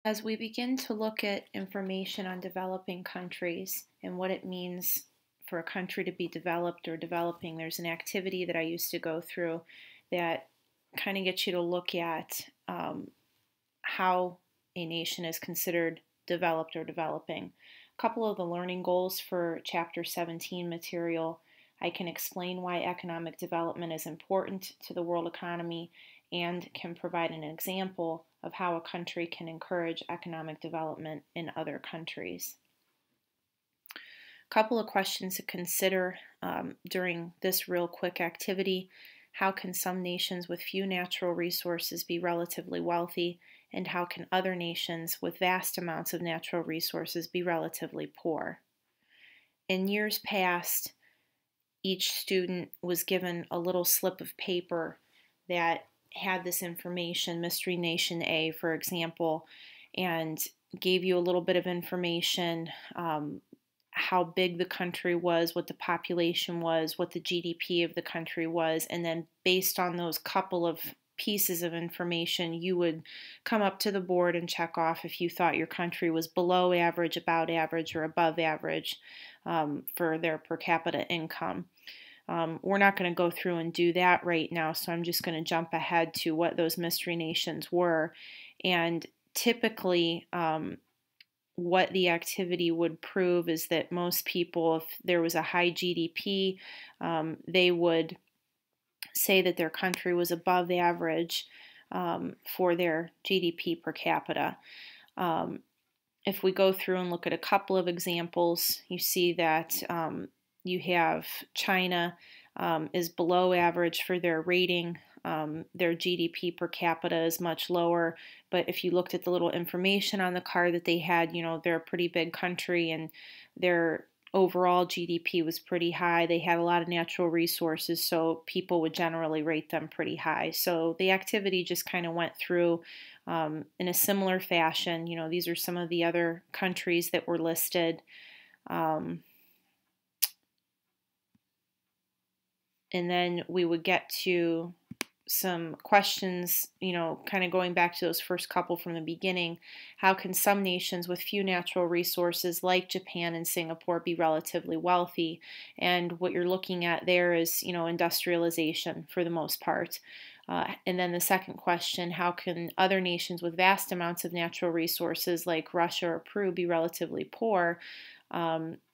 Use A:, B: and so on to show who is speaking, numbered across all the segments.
A: As we begin to look at information on developing countries and what it means for a country to be developed or developing, there's an activity that I used to go through that kind of gets you to look at how a nation is considered developed or developing. A couple of the learning goals for Chapter 17 material. I can explain why economic development is important to the world economy and can provide an example of how a country can encourage economic development in other countries. A couple of questions to consider during this real quick activity. How can some nations with few natural resources be relatively wealthy, and how can other nations with vast amounts of natural resources be relatively poor? In years past, each student was given a little slip of paper that had this information, Mystery Nation A, for example, and gave you a little bit of information, how big the country was, what the population was, what the GDP of the country was, and then based on those couple of pieces of information, you would come up to the board and check off if you thought your country was below average, about average, or above average for their per capita income. We're not going to go through and do that right now, so I'm just going to jump ahead to what those mystery nations were. And typically, what the activity would prove is that most people, if there was a high GDP, they would say that their country was above average for their GDP per capita. If we go through and look at a couple of examples, you see that you have China is below average for their rating. Their GDP per capita is much lower, but if you looked at the little information on the card that they had, you know, they're a pretty big country and their overall GDP was pretty high. They had a lot of natural resources, so people would generally rate them pretty high. So the activity just kind of went through in a similar fashion. You know, these are some of the other countries that were listed. And then we would get to some questions, you know, kind of going back to those first couple from the beginning. How can some nations with few natural resources like Japan and Singapore be relatively wealthy? And what you're looking at there is, you know, industrialization for the most part. And then the second question, how can other nations with vast amounts of natural resources like Russia or Peru be relatively poor?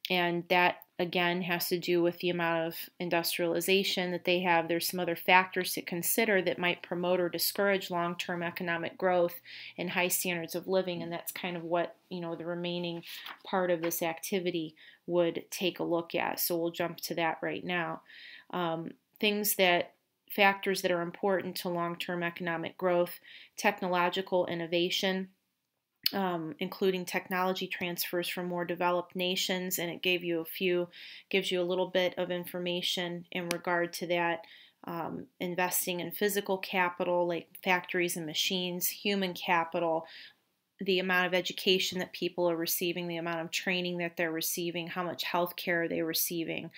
A: And that, again, has to do with the amount of industrialization that they have. There's some other factors to consider that might promote or discourage long-term economic growth and high standards of living, and that's kind of what, you know, the remaining part of this activity would take a look at. So we'll jump to that right now. Factors that are important to long-term economic growth: technological innovation, including technology transfers from more developed nations, and it gives you a little bit of information in regard to that. Investing in physical capital like factories and machines, human capital, the amount of education that people are receiving, the amount of training that they're receiving, how much health care are they receiving.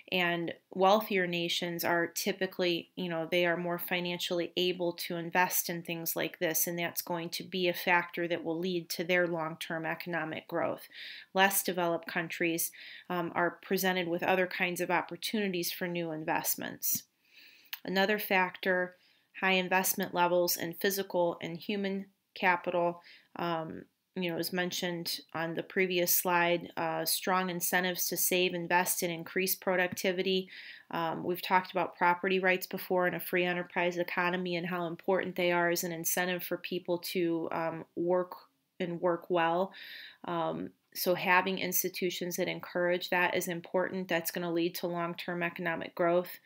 A: And wealthier nations are typically, you know, they are more financially able to invest in things like this, and that's going to be a factor that will lead to their long-term economic growth. Less developed countries are presented with other kinds of opportunities for new investments. Another factor, high investment levels in physical and human capital. You know, as mentioned on the previous slide, strong incentives to save, invest, and increase productivity. We've talked about property rights before in a free enterprise economy and how important they are as an incentive for people to work and work well. So having institutions that encourage that is important. That's going to lead to long-term economic growth.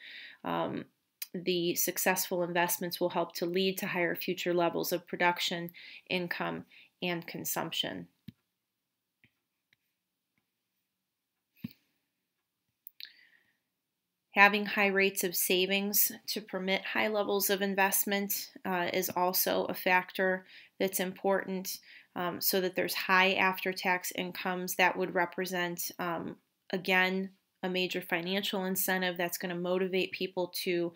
A: The successful investments will help to lead to higher future levels of production, income, and consumption. Having high rates of savings to permit high levels of investment is also a factor that's important, so that there's high after-tax incomes that would represent, again, a major financial incentive that's going to motivate people to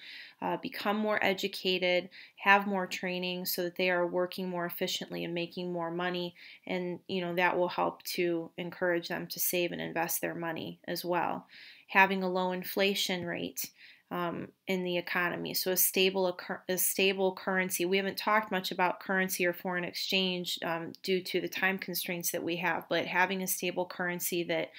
A: become more educated, have more training so that they are working more efficiently and making more money. And, that will help to encourage them to save and invest their money as well. Having a low inflation rate in the economy. So a stable currency. We haven't talked much about currency or foreign exchange due to the time constraints that we have, but having a stable currency that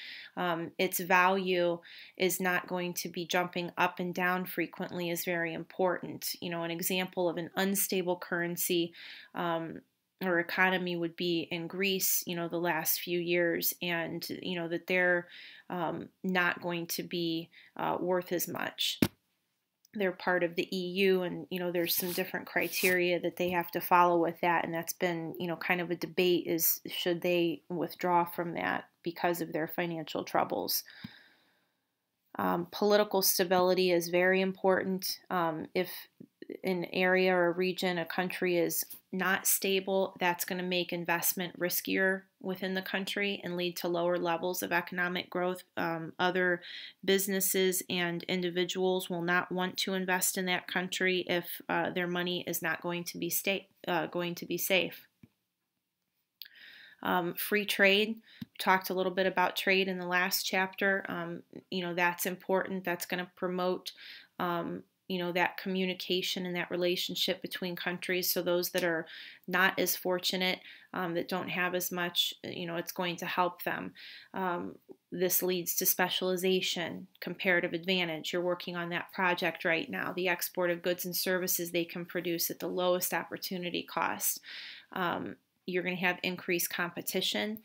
A: its value is not going to be jumping up and down frequently is very important. An example of an unstable currency or economy would be in Greece, the last few years, and that they're not going to be worth as much. They're part of the EU, and there's some different criteria that they have to follow with that, and that's been kind of a debate, is should they withdraw from that because of their financial troubles. Political stability is very important. If an area or a region, a country is not stable, that's going to make investment riskier within the country and lead to lower levels of economic growth. Other businesses and individuals will not want to invest in that country if their money is not going to be safe. Free trade. We talked a little bit about trade in the last chapter. That's important. That's going to promote that communication and that relationship between countries. So those that are not as fortunate, that don't have as much, it's going to help them. This leads to specialization, comparative advantage. You're working on that project right now. The export of goods and services they can produce at the lowest opportunity cost. You're going to have increased competition.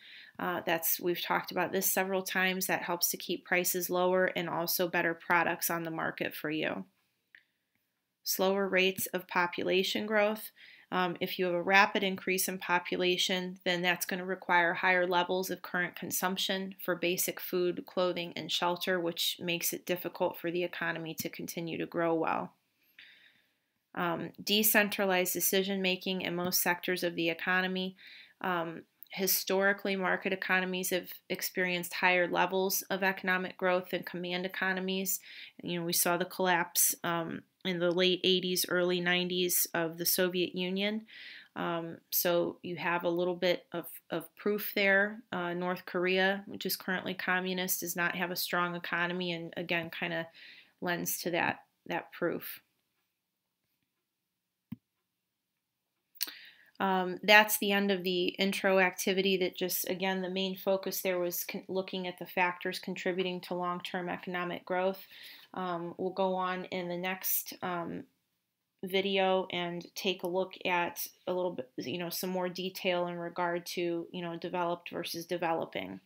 A: We've talked about this several times. That helps to keep prices lower and also better products on the market for you. Slower rates of population growth. If you have a rapid increase in population, then that's going to require higher levels of current consumption for basic food, clothing, and shelter, which makes it difficult for the economy to continue to grow well. Decentralized decision making in most sectors of the economy. Historically, market economies have experienced higher levels of economic growth than command economies. We saw the collapse in the late 80s, early 90s of the Soviet Union. So you have a little bit of proof there. North Korea, which is currently communist, does not have a strong economy, and again, kind of lends to that proof. That's the end of the intro activity. That just, again, the main focus there was looking at the factors contributing to long-term economic growth. We'll go on in the next video and take a look at a little bit, some more detail in regard to, developed versus developing.